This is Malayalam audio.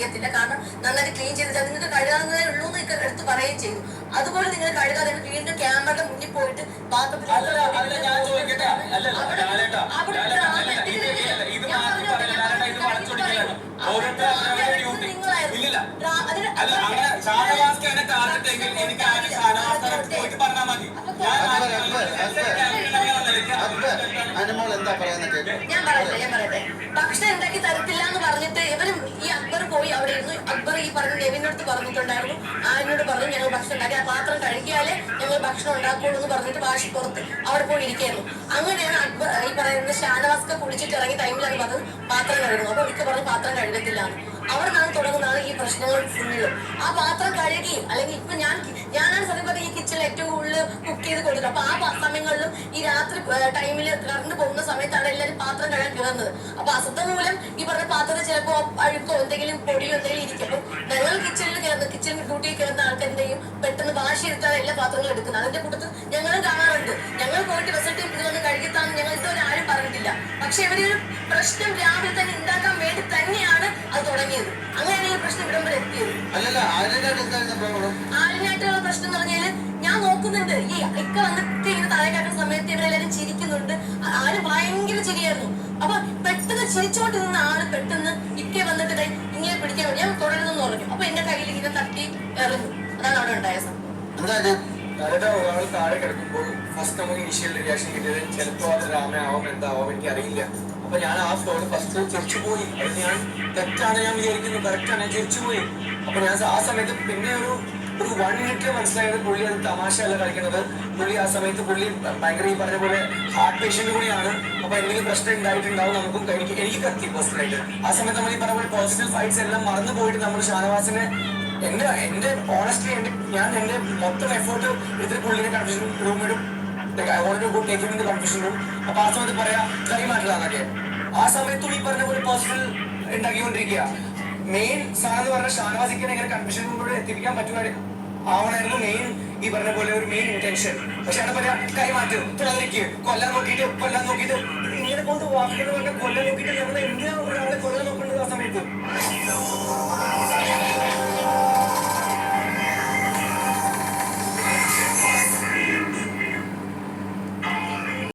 ചെയ്യത്തില്ല. കാരണം നന്നായിട്ട് ക്ലീൻ ചെയ്തിട്ട് നിങ്ങൾക്ക് കഴുകാവുന്നതേ ഉള്ളൂ എന്ന് എടുത്ത് പറയുകയും ചെയ്തു. അതുപോലെ നിങ്ങൾ കഴുകാതെ വീണ്ടും ക്യാമറയുടെ മുന്നിൽ പോയിട്ട് പാത്രത്തിൽ ഞാൻ പറയട്ടെ ഭക്ഷണം ഉണ്ടാക്കി തരത്തില്ല എന്ന് പറഞ്ഞിട്ട് ഇവരും ഈ അക്ബർ പോയി അവിടെ ഇരുന്നു. അക്ബർ ഈ പറഞ്ഞ നെവിനടുത്ത് പറഞ്ഞിട്ടുണ്ടായിരുന്നു, ആരിനോട് പറഞ്ഞു ഞങ്ങൾ ഭക്ഷണം ഉണ്ടാക്കി ആ പാത്രം കഴുകിയാലേ ഞങ്ങൾ ഭക്ഷണം ഉണ്ടാക്കുള്ളൂ എന്ന് പറഞ്ഞിട്ട് വാശി പുറത്ത് അവിടെ പോയി ഇരിക്കായിരുന്നു. അങ്ങനെയാണ് അക്ബർ ഈ പറയുന്നത് ഷാനവാസ്ക കുളിച്ചിട്ട് ഇറങ്ങിയ ടൈമിലാണ് പറഞ്ഞത് പാത്രം കഴുകുന്നു. അപ്പൊ എനിക്ക് പറഞ്ഞ് പാത്രം കഴുകത്തില്ല. അവിടെ നിന്നാണ് തുടങ്ങുന്നതാണ് ഈ പ്രശ്നങ്ങൾ ഫുള്ള്. ആ പാത്രം കഴുകി അല്ലെങ്കിൽ ഇപ്പൊ ഞാനാണ് സത്യം പറഞ്ഞ ഈ കിച്ചണിൽ ഏറ്റവും കൂടുതൽ കുക്ക് ചെയ്ത് കൊടുത്തത്. അപ്പൊ ആ സമയങ്ങളിലും ഈ രാത്രി ടൈമിൽ കറണ്ട് പോകുന്ന സമയത്താണ് എല്ലാവരും പാത്രം കഴുകാൻ കയറുന്നത്. അപ്പൊ അശ്രദ്ധ മൂലം ഈ പറഞ്ഞ പാത്രത്തിൽ ചിലപ്പോ അഴുക്കോ എന്തെങ്കിലും പൊടിയോ എന്തെങ്കിലും ഇരിക്കും. അപ്പൊ ഞങ്ങൾ കിച്ചൺ ഡ്യൂട്ടിയിൽ കയറുന്ന ആൾക്ക് എന്തെങ്കിലും പെട്ടെന്ന് വാശി എടുത്താണ് എല്ലാ പാത്രങ്ങളും എടുക്കുന്നത്. അതിന്റെ കൂട്ടത്തിൽ ഞങ്ങളും കാണാറുണ്ട്. ഞങ്ങൾ പോയിട്ട് റിസൾട്ട് ഇതൊന്ന് കഴുകിത്താന്ന് ഞങ്ങൾ ഇതുവരെ ആരും പറഞ്ഞിട്ടില്ല. പക്ഷെ ഇവരൊരു പ്രശ്നം രാവിലെ തന്നെ ഉണ്ടാക്കാൻ വേണ്ടി തന്നെയാണ് അത് തുടങ്ങിയത്. അങ്ങനെയാണ് ഈ പ്രശ്നം ഇവിടം വരെ എത്തിയത്. ആരിനായിട്ടുള്ള പ്രശ്നം എന്ന് പറഞ്ഞാല് ഞാൻ നോക്കുന്നുണ്ട്, ഈ ഇക്ക വന്നിട്ട് ഇങ്ങനെ തലേ കാട്ടുന്ന സമയത്ത് ഇവരെല്ലാരും ചിരിക്കുന്നുണ്ട്. ആര് ഭയങ്കര ചിരിയായിരുന്നു. അപ്പൊ പെട്ടെന്ന് ചിരിച്ചോണ്ട് നിന്ന ആള് പെട്ടെന്ന് ഇക്ക വന്നിട്ട് ഇങ്ങനെ പിടിക്കാൻ വേണ്ടി ഞാൻ തുടരുന്നെന്ന് പറഞ്ഞു. അപ്പൊ എന്റെ കയ്യിൽ ഇങ്ങനെ തട്ടി എറിഞ്ഞു. അതാണ് അവിടെ ഉണ്ടായ സംഭവം. ഒരാൾ താഴെ കിടക്കുമ്പോൾ ഫസ്റ്റ് നമുക്ക് ഇനീഷ്യൽ റിയാക്ഷൻ കിട്ടിയത് ചിലപ്പോൾ അത് ഡ്രാമയാവും എന്താവും എനിക്ക് അറിയില്ല. അപ്പൊ ഞാൻ ആ ഫ്ലോർ ഫസ്റ്റ് ചിരിച്ചുപോയി. അത് ഞാൻ തെറ്റാണ് ഞാൻ വിചാരിക്കുന്നു, കറക്റ്റാണ്, ഞാൻ ചിരിച്ചുപോയി. അപ്പൊ ഞാൻ ആ സമയത്ത് പിന്നെ ഒരു 1 മിനിറ്റ് മനസ്സിലായത് പുള്ളി അത് തമാശയല്ല കളിക്കുന്നത്. പുള്ളി ആ സമയത്ത് ഭയങ്കര ഈ പറഞ്ഞ പോലെ ഹാർട്ട് പേഷ്യന്റ് കൂടിയാണ്. അപ്പൊ എന്തെങ്കിലും പ്രശ്നം ഉണ്ടായിട്ടുണ്ടാവും നമുക്കും എനിക്ക് കത്തി പേഴ്സണലായിട്ട്. ആ സമയത്ത് നമ്മൾ ഈ പറഞ്ഞ പോലെ പോസിറ്റീവ് ഫൈറ്റ്സ് എല്ലാം മറന്നു പോയിട്ട് നമ്മൾ ഷാനവാസിനെ എന്റെ ഓണസ്റ്റ്ലി ഞാൻ എന്റെ മൊത്തം എഫേർട്ട് ഇതിൽ പുള്ളിനെ കൺഫ്യൂഷൻ റൂമിലും കൺഫ്യൂഷൻ റൂം. അപ്പൊ ആ സമയത്ത് പറയാ കൈമാറ്റലാന്നൊക്കെ. ആ സമയത്തും ഈ പറഞ്ഞ പോലെ പോസിറ്റീവ് ഉണ്ടാക്കിക്കൊണ്ടിരിക്കുക. മെയിൻ സാധനം എന്ന് പറഞ്ഞാൽ ഷാനവാസിനെ എങ്ങനെ കൺഫ്യൂഷൻ റൂമിലൂടെ എത്തിപ്പിക്കാൻ പറ്റുമായിരുന്നു ആവണായിരുന്നു മെയിൻ ഈ പറഞ്ഞ പോലെ ഒരു മെയിൻ ഇന്റൻഷൻ. പക്ഷെ അവിടെ പറയാ കൈമാറ്റും കൊല്ലാൻ നോക്കിയിട്ട് ഇങ്ങനെ കൊണ്ട് വാക്കിട്ട് പറഞ്ഞ കൊല്ലാൻ നോക്കിയിട്ട് ഞങ്ങൾ എന്തിനാ ഒരാളെ കൊല്ലാൻ നോക്കുന്നത്?